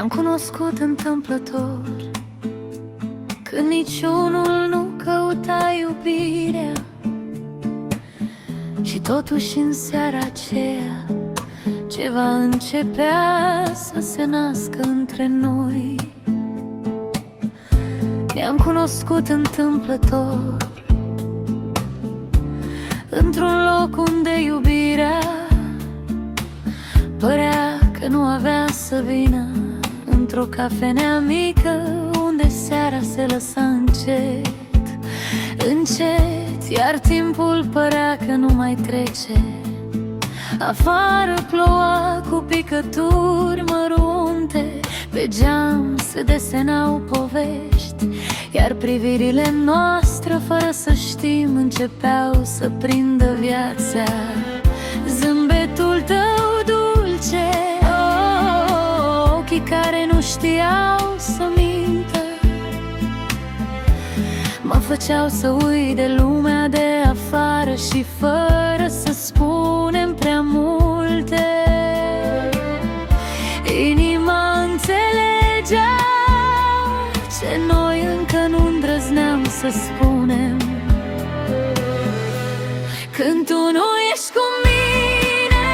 Ne-am cunoscut întâmplător, când niciunul nu căuta iubirea, și totuși în seara aceea ceva începea să se nască între noi. Ne-am cunoscut întâmplător, într-un loc unde iubirea părea că nu avea să vină, într-o cafenea mică unde seara se lăsa încet, încet, iar timpul părea că nu mai trece. Afară ploua cu picături mărunte, pe geam se desenau povești, iar privirile noastre, fără să știm, începeau să prindă viața. Zâmbetul tău dulce, ochii care nu știau să mintă, mă făceau să uit de lumea de afară și fără să spunem prea multe, inima înțelegea ce noi încă nu îndrăzneam să spunem. Când tu nu ești cu mine,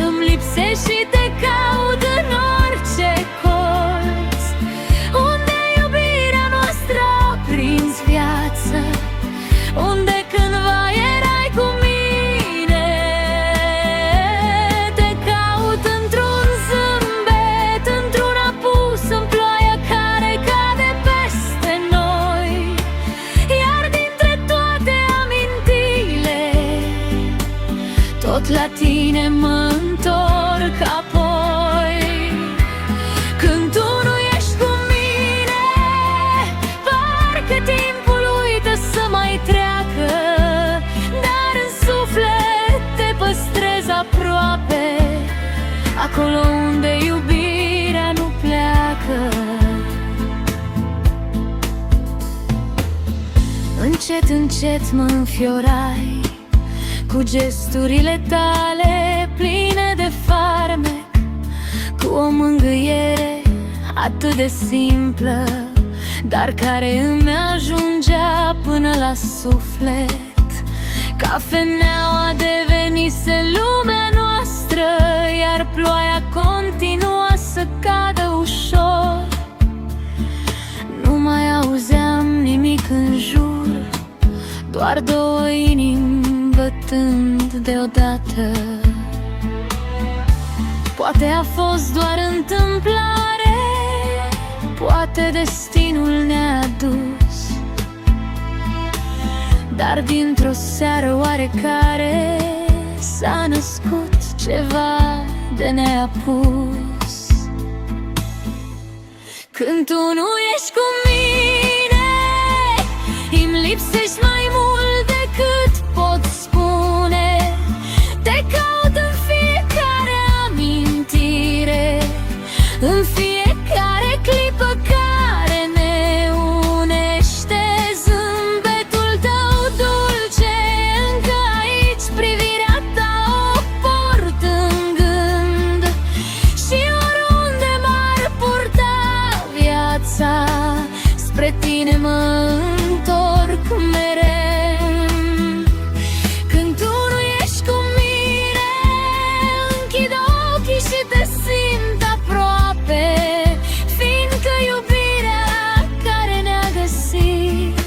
îmi lipsești și te caut în orice colț, unde iubirea noastră a prins viață, unde cândva erai cu mine. Te caut într-un zâmbet, într-un apus în ploaia care cade peste noi, iar dintre toate amintirile tot la tine mă întorc apoi. Când tu nu ești cu mine, parcă timpul uită să mai treacă, dar în suflet te păstrez aproape, acolo unde iubirea nu pleacă. Încet, încet mă înfiorai cu gesturile tale pline de farmec, cu o mângâiere atât de simplă, dar care îmi ajungea până la suflet. Cafeneaua devenise lumea noastră, iar ploaia continua să cadă ușor. Nu mai auzeam nimic în jur, doar două inimi bătând deodată. Poate a fost doar întâmplare, poate destinul ne-a dus, dar dintr-o seară oarecare s-a născut ceva de neapus. Când tu nu ești cu mine, îmi lipsești mai mult decât pot spune. Te caut în fiecare amintire, în fiecare clipă care ne unește. Zâmbetul tău dulce, încă aici, privirea ta o port în gând, și oriunde m-ar purta viața, spre tine mă întorc mereu. Când tu nu ești cu mine, închid ochii și te simt aproape, fiindcă iubirea care ne-a găsit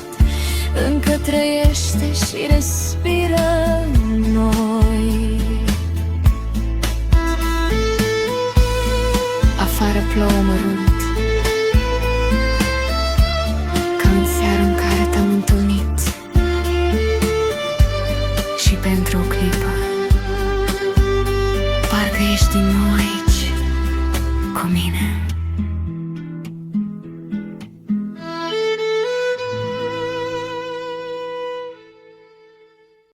încă trăiește și respiră în noi. Afară plouă mărunt, ca în seara în care te-am întâlnit, și pentru o clipă parcă ești din nou aici cu mine.